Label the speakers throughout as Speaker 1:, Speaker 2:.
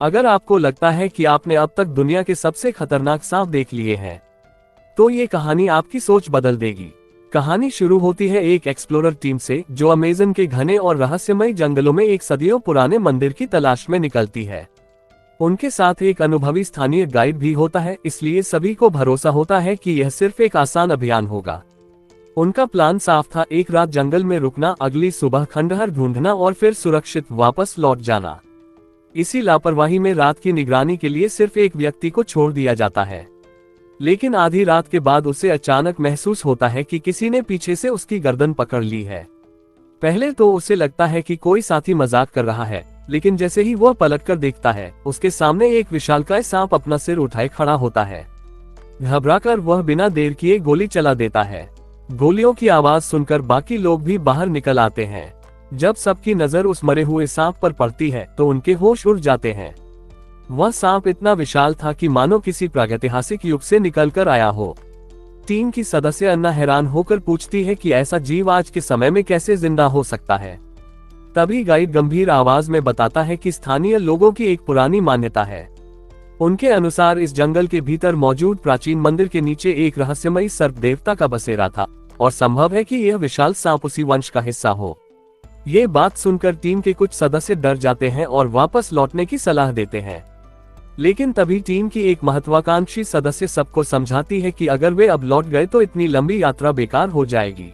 Speaker 1: अगर आपको लगता है कि आपने अब तक दुनिया के सबसे खतरनाक सांप देख लिए हैं, तो ये कहानी आपकी सोच बदल देगी। कहानी शुरू होती है एक एक्सप्लोरर टीम से जो अमेज़न के घने और रहस्यमय जंगलों में एक सदियों पुराने मंदिर की तलाश में निकलती है। उनके साथ एक अनुभवी स्थानीय गाइड भी होता है, इसलिए सभी को भरोसा होता है कि यह सिर्फ एक आसान अभियान होगा। उनका प्लान साफ था, एक रात जंगल में रुकना, अगली सुबह खंडहर ढूंढना और फिर सुरक्षित वापस लौट जाना। इसी लापरवाही में रात की निगरानी के लिए सिर्फ एक व्यक्ति को छोड़ दिया जाता है, लेकिन आधी रात के बाद उसे अचानक महसूस होता है कि किसी ने पीछे से उसकी गर्दन पकड़ ली है। पहले तो उसे लगता है कि कोई साथी मजाक कर रहा है, लेकिन जैसे ही वह पलटकर देखता है, उसके सामने एक विशालकाय सांप अपना सिर उठाए खड़ा होता है। घबराकर वह बिना देर किए गोली चला देता है। गोलियों की आवाज सुनकर बाकी लोग भी बाहर निकल आते हैं। जब सबकी नजर उस मरे हुए सांप पर पड़ती है तो उनके होश उड़ जाते हैं। वह सांप इतना विशाल था कि मानो किसी प्रागैतिहासिक युग से निकलकर आया हो। टीम की सदस्य अन्ना हैरान होकर पूछती है कि ऐसा जीव आज के समय में कैसे जिंदा हो सकता है। तभी गाइड गंभीर आवाज में बताता है कि स्थानीय लोगों की एक पुरानी मान्यता है। उनके अनुसार इस जंगल के भीतर मौजूद प्राचीन मंदिर के नीचे एक रहस्यमयी सर्प देवता का बसेरा था और संभव है कि यह विशाल सांप उसी वंश का हिस्सा हो। ये बात सुनकर टीम के कुछ सदस्य डर जाते हैं और वापस लौटने की सलाह देते हैं, लेकिन तभी टीम की एक महत्वाकांक्षी सदस्य सबको समझाती है कि अगर वे अब लौट गए तो इतनी लंबी यात्रा बेकार हो जाएगी।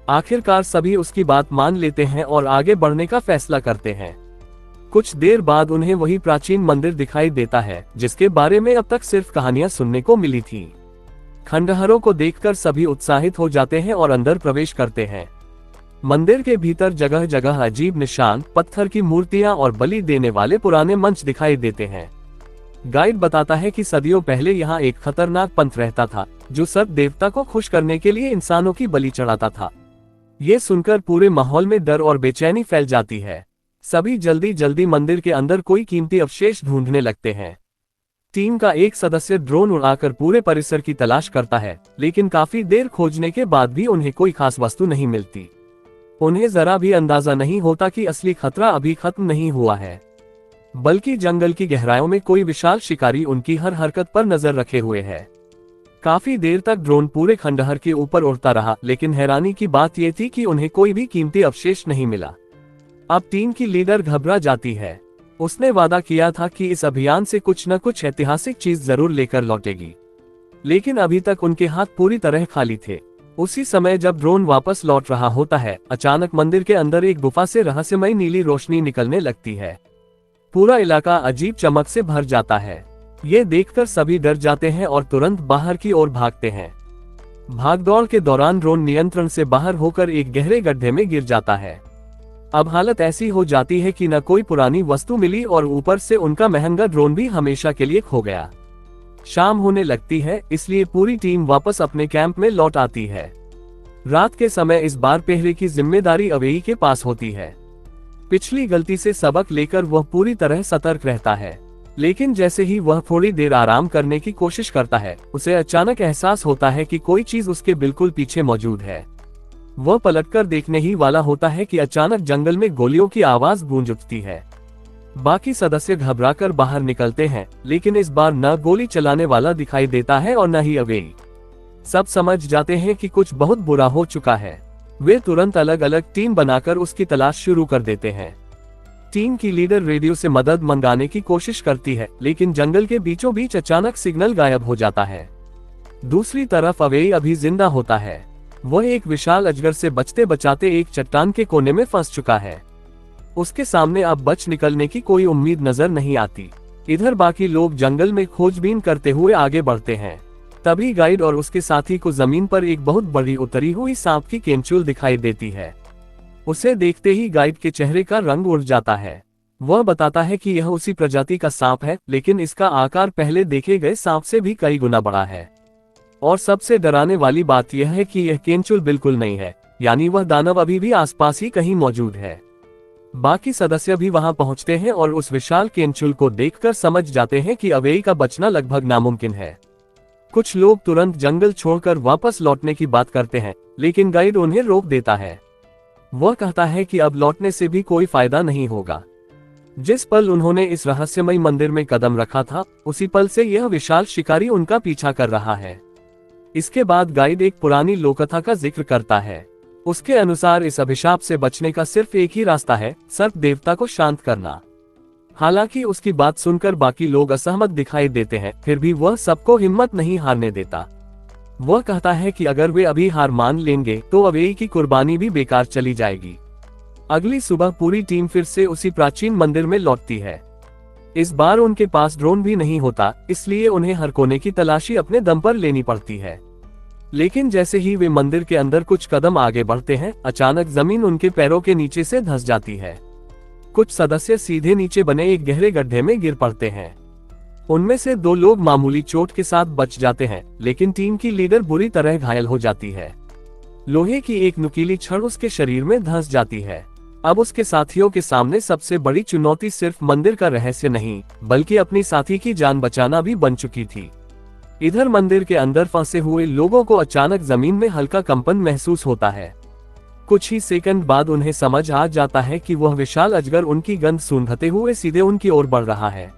Speaker 1: आखिरकार सभी उसकी बात मान लेते हैं और आगे बढ़ने का फैसला करते हैं। कुछ देर बाद उन्हें वही प्राचीन मंदिर दिखाई देता है जिसके बारे में अब तक सिर्फ कहानियां सुनने को मिली थी। खंडहरों को देखकर सभी उत्साहित हो जाते हैं और अंदर प्रवेश करते हैं। मंदिर के भीतर जगह जगह अजीब निशान, पत्थर की मूर्तियां और बलि देने वाले पुराने मंच दिखाई देते हैं। गाइड बताता है कि सदियों पहले यहाँ एक खतरनाक पंथ रहता था जो सर्प देवता को खुश करने के लिए इंसानों की बलि चढ़ाता था। ये सुनकर पूरे माहौल में डर और बेचैनी फैल जाती है। सभी जल्दी जल्दी मंदिर के अंदर कोई कीमती अवशेष ढूंढने लगते हैं। टीम का एक सदस्य ड्रोन उड़ाकर पूरे परिसर की तलाश करता है, लेकिन काफी देर खोजने के बाद भी उन्हें कोई खास वस्तु नहीं मिलती। उन्हें जरा भी अंदाजा नहीं होता कि असली खतरा अभी खत्म नहीं हुआ है, बल्कि जंगल की गहराइयों में कोई विशाल शिकारी उनकी हर हरकत पर नजर रखे हुए है। काफी देर तक ड्रोन पूरे खंडहर के ऊपर उड़ता रहा, लेकिन हैरानी की बात यह थी कि उन्हें कोई भी कीमती अवशेष नहीं मिला। अब टीम की लीडर घबरा जाती है। उसने वादा किया था कि इस अभियान से कुछ न कुछ ऐतिहासिक चीज जरूर लेकर लौटेगी, लेकिन अभी तक उनके हाथ पूरी तरह खाली थे। उसी समय जब ड्रोन वापस लौट रहा होता है, अचानक मंदिर के अंदर एक गुफा से रहस्यमयी नीली रोशनी निकलने लगती है। पूरा इलाका अजीब चमक से भर जाता है। ये देखकर सभी डर जाते हैं और तुरंत बाहर की ओर भागते हैं। भागदौड़ के दौरान ड्रोन नियंत्रण से बाहर होकर एक गहरे गड्ढे में गिर जाता है। अब हालत ऐसी हो जाती है कि न कोई पुरानी वस्तु मिली और ऊपर से उनका महंगा ड्रोन भी हमेशा के लिए खो गया। शाम होने लगती है, इसलिए पूरी टीम वापस अपने कैंप में लौट आती है। रात के समय इस बार पहरे की जिम्मेदारी अवेई के पास होती है। पिछली गलती से सबक लेकर वह पूरी तरह सतर्क रहता है, लेकिन जैसे ही वह थोड़ी देर आराम करने की कोशिश करता है, उसे अचानक एहसास होता है कि कोई चीज उसके बिल्कुल पीछे मौजूद है। वह पलटकर देखने ही वाला होता है कि अचानक जंगल में गोलियों की आवाज गूंज उठती है। बाकी सदस्य घबराकर बाहर निकलते हैं, लेकिन इस बार न गोली चलाने वाला दिखाई देता है और न ही अवेई। सब समझ जाते हैं कि कुछ बहुत बुरा हो चुका है। वे तुरंत अलग अलग टीम बनाकर उसकी तलाश शुरू कर देते हैं। टीम की लीडर रेडियो से मदद मंगाने की कोशिश करती है, लेकिन जंगल के बीचों बीच अचानक सिग्नल गायब हो जाता है। दूसरी तरफ अवेई अभी जिंदा होता है। वह एक विशाल अजगर से बचते बचाते एक चट्टान के कोने में फंस चुका है। उसके सामने अब बच निकलने की कोई उम्मीद नजर नहीं आती। इधर बाकी लोग जंगल में खोजबीन करते हुए आगे बढ़ते हैं। तभी गाइड और उसके साथी को जमीन पर एक बहुत बड़ी उतरी हुई सांप की केंचुल दिखाई देती है। उसे देखते ही गाइड के चेहरे का रंग उड़ जाता है। वह बताता है कि यह उसी प्रजाति का सांप है, लेकिन इसका आकार पहले देखे गए सांप से भी कई गुना बड़ा है। और सबसे डराने वाली बात यह है कि यह केंचुल बिल्कुल नहीं है, यानी वह दानव अभी भी आसपास ही कहीं मौजूद है। बाकी सदस्य भी वहां पहुंचते हैं और उस विशाल केंचुल को देखकर समझ जाते हैं कि अवेई का बचना लगभग नामुमकिन है। कुछ लोग तुरंत जंगल छोड़कर वापस लौटने की बात करते हैं, लेकिन गाइड उन्हें रोक देता है। वह कहता है कि अब लौटने से भी कोई फायदा नहीं होगा। जिस पल उन्होंने इस रहस्यमय मंदिर में कदम रखा था, उसी पल से यह विशाल शिकारी उनका पीछा कर रहा है। इसके बाद गाइड एक पुरानी लोककथा का जिक्र करता है। उसके अनुसार इस अभिशाप से बचने का सिर्फ एक ही रास्ता है, सर्प देवता को शांत करना। हालांकि उसकी बात सुनकर बाकी लोग असहमत दिखाई देते हैं, फिर भी वह सबको हिम्मत नहीं हारने देता। वह कहता है कि अगर वे अभी हार मान लेंगे तो अवेई की कुर्बानी भी बेकार चली जाएगी। अगली सुबह पूरी टीम फिर से उसी प्राचीन मंदिर में लौटती है। इस बार उनके पास ड्रोन भी नहीं होता, इसलिए उन्हें हर कोने की तलाशी अपने दम पर लेनी पड़ती है। लेकिन जैसे ही वे मंदिर के अंदर कुछ कदम आगे बढ़ते हैं, अचानक जमीन उनके पैरों के नीचे से धंस जाती है। कुछ सदस्य सीधे नीचे बने एक गहरे गड्ढे में गिर पड़ते हैं। उनमें से 2 लोग मामूली चोट के साथ बच जाते हैं, लेकिन टीम की लीडर बुरी तरह घायल हो जाती है। लोहे की एक नुकीली छड़ उसके शरीर में धंस जाती है। अब उसके साथियों के सामने सबसे बड़ी चुनौती सिर्फ मंदिर का रहस्य नहीं, बल्कि अपनी साथी की जान बचाना भी बन चुकी थी। इधर मंदिर के अंदर फंसे हुए लोगों को अचानक जमीन में हल्का कंपन महसूस होता है। कुछ ही सेकंड बाद उन्हें समझ आ जाता है कि वह विशाल अजगर उनकी गंध सूंघते हुए सीधे उनकी ओर बढ़ रहा है।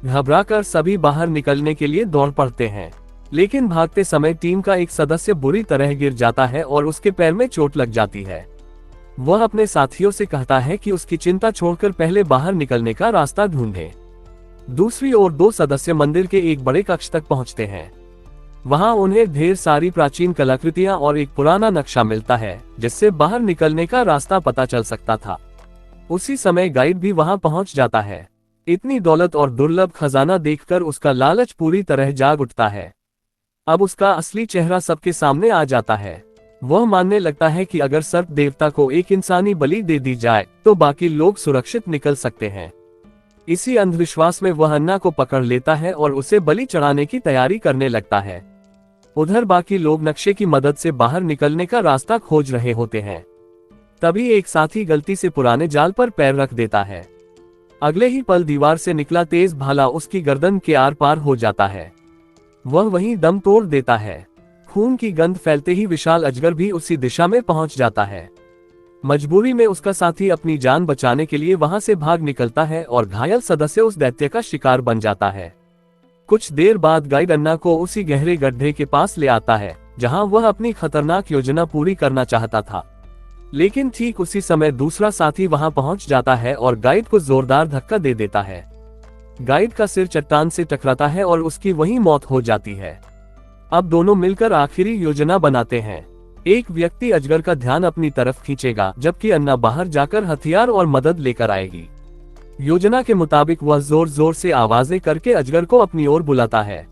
Speaker 1: घबराकर सभी बाहर निकलने के लिए दौड़ पड़ते हैं, लेकिन भागते समय टीम का एक सदस्य बुरी तरह गिर जाता है और उसके पैर में चोट लग जाती है। वह अपने साथियों से कहता है कि उसकी चिंता छोड़कर पहले बाहर निकलने का रास्ता ढूंढे। दूसरी ओर 2 सदस्य मंदिर के एक बड़े कक्ष तक पहुंचते हैं। वहां उन्हें ढेर सारी प्राचीन कलाकृतियां और एक पुराना नक्शा मिलता है, जिससे बाहर निकलने का रास्ता पता चल सकता था। उसी समय गाइड भी वहां पहुंच जाता है। इतनी दौलत और दुर्लभ खजाना देखकर उसका लालच पूरी तरह जाग उठता है। अब उसका असली चेहरा सबके सामने आ जाता है। वह मानने लगता है कि अगर सर्प देवता को एक इंसानी बलि दे दी जाए तो बाकी लोग सुरक्षित निकल सकते हैं। इसी अंधविश्वास में वह अन्ना को पकड़ लेता है और उसे बलि चढ़ाने की तैयारी करने लगता है। उधर बाकी लोग नक्शे की मदद से बाहर निकलने का रास्ता खोज रहे होते हैं। तभी एक साथी गलती से पुराने जाल पर पैर रख देता है। अगले ही पल दीवार से निकला तेज भाला उसकी गर्दन के आर पार हो जाता है। वह वहीं दम तोड़ देता है। खून की गंध फैलते ही विशाल अजगर भी उसी दिशा में पहुंच जाता है। मजबूरी में उसका साथी अपनी जान बचाने के लिए वहां से भाग निकलता है और घायल सदस्य उस दैत्य का शिकार बन जाता है। कुछ देर बाद गाइड अन्ना को उसी गहरे गड्ढे के पास ले आता है, जहां वह अपनी खतरनाक योजना पूरी करना चाहता था। लेकिन ठीक उसी समय दूसरा साथी वहां पहुंच जाता है और गाइड को जोरदार धक्का दे देता है। गाइड का सिर चट्टान से टकराता है और उसकी वहीं मौत हो जाती है। अब दोनों मिलकर आखिरी योजना बनाते हैं। एक व्यक्ति अजगर का ध्यान अपनी तरफ खींचेगा, जबकि अन्ना बाहर जाकर हथियार और मदद लेकर आएगी। योजना के मुताबिक वह जोर जोर से आवाजें करके अजगर को अपनी ओर बुलाता है।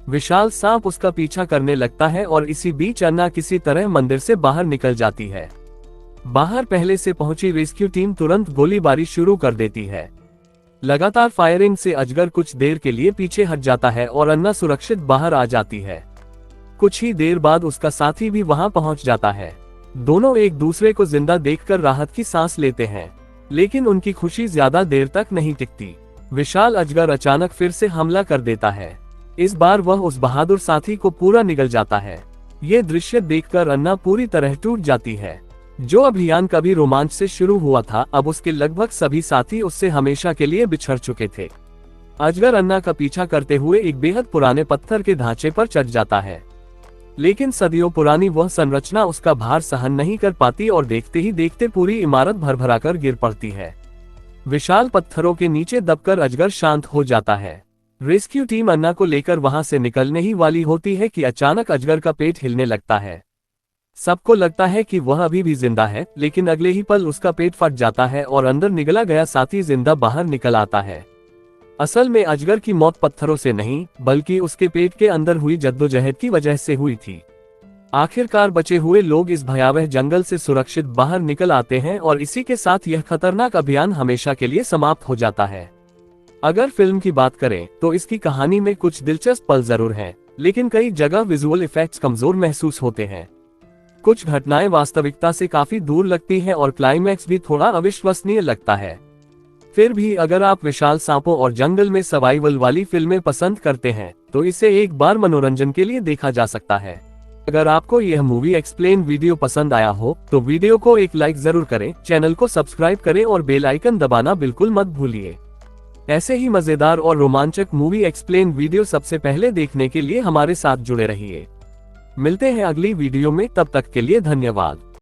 Speaker 1: विशाल सांप उसका पीछा करने लगता है और इसी बीच अन्ना किसी तरह मंदिर से बाहर निकल जाती है। बाहर पहले से पहुंची रेस्क्यू टीम तुरंत गोलीबारी शुरू कर देती है। लगातार फायरिंग से अजगर कुछ देर के लिए पीछे हट जाता है और अन्ना सुरक्षित बाहर आ जाती है। कुछ ही देर बाद उसका साथी भी वहां पहुंच जाता है। दोनों एक दूसरे को जिंदा देखकर राहत की सांस लेते हैं, लेकिन उनकी खुशी ज्यादा देर तक नहीं टिकती। विशाल अजगर अचानक फिर से हमला कर देता है। इस बार वह उस बहादुर साथी को पूरा निगल जाता है। ये दृश्य देखकर अन्ना पूरी तरह टूट जाती है। जो अभियान कभी रोमांच से शुरू हुआ था, अब उसके लगभग सभी साथी उससे हमेशा के लिए बिछड़ चुके थे। अजगर अन्ना का पीछा करते हुए एक बेहद पुराने पत्थर के ढांचे पर चढ़ जाता है, लेकिन सदियों पुरानी वह संरचना उसका भार सहन नहीं कर पाती और देखते ही देखते पूरी इमारत भरभराकर गिर पड़ती है। विशाल पत्थरों के नीचे दबकर अजगर शांत हो जाता है। रेस्क्यू टीम अन्ना को लेकर वहां से निकलने ही वाली होती है कि अचानक अजगर का पेट हिलने लगता है। सबको लगता है कि वह अभी भी जिंदा है, लेकिन अगले ही पल उसका पेट फट जाता है और अंदर निगला गया साथी जिंदा बाहर निकल आता है। असल में अजगर की मौत पत्थरों से नहीं, बल्कि उसके पेट के अंदर हुई जद्दोजहद की वजह से हुई थी। आखिरकार बचे हुए लोग इस भयावह जंगल से सुरक्षित बाहर निकल आते हैं और इसी के साथ यह खतरनाक अभियान हमेशा के लिए समाप्त हो जाता है। अगर फिल्म की बात करें तो इसकी कहानी में कुछ दिलचस्प पल जरूर हैं, लेकिन कई जगह विजुअल इफेक्ट्स कमजोर महसूस होते हैं। कुछ घटनाएं वास्तविकता से काफी दूर लगती हैं और क्लाइमैक्स भी थोड़ा अविश्वसनीय लगता है। फिर भी अगर आप विशाल सांपों और जंगल में सर्वाइवल वाली फिल्में पसंद करते हैं तो इसे एक बार मनोरंजन के लिए देखा जा सकता है। अगर आपको यह मूवी एक्सप्लेन वीडियो पसंद आया हो तो वीडियो को एक लाइक जरूर करें, चैनल को सब्सक्राइब करें और बेल आइकन दबाना बिल्कुल मत भूलिए। ऐसे ही मजेदार और रोमांचक मूवी एक्सप्लेन वीडियो सबसे पहले देखने के लिए हमारे साथ जुड़े रहिए। मिलते हैं अगली वीडियो में, तब तक के लिए धन्यवाद।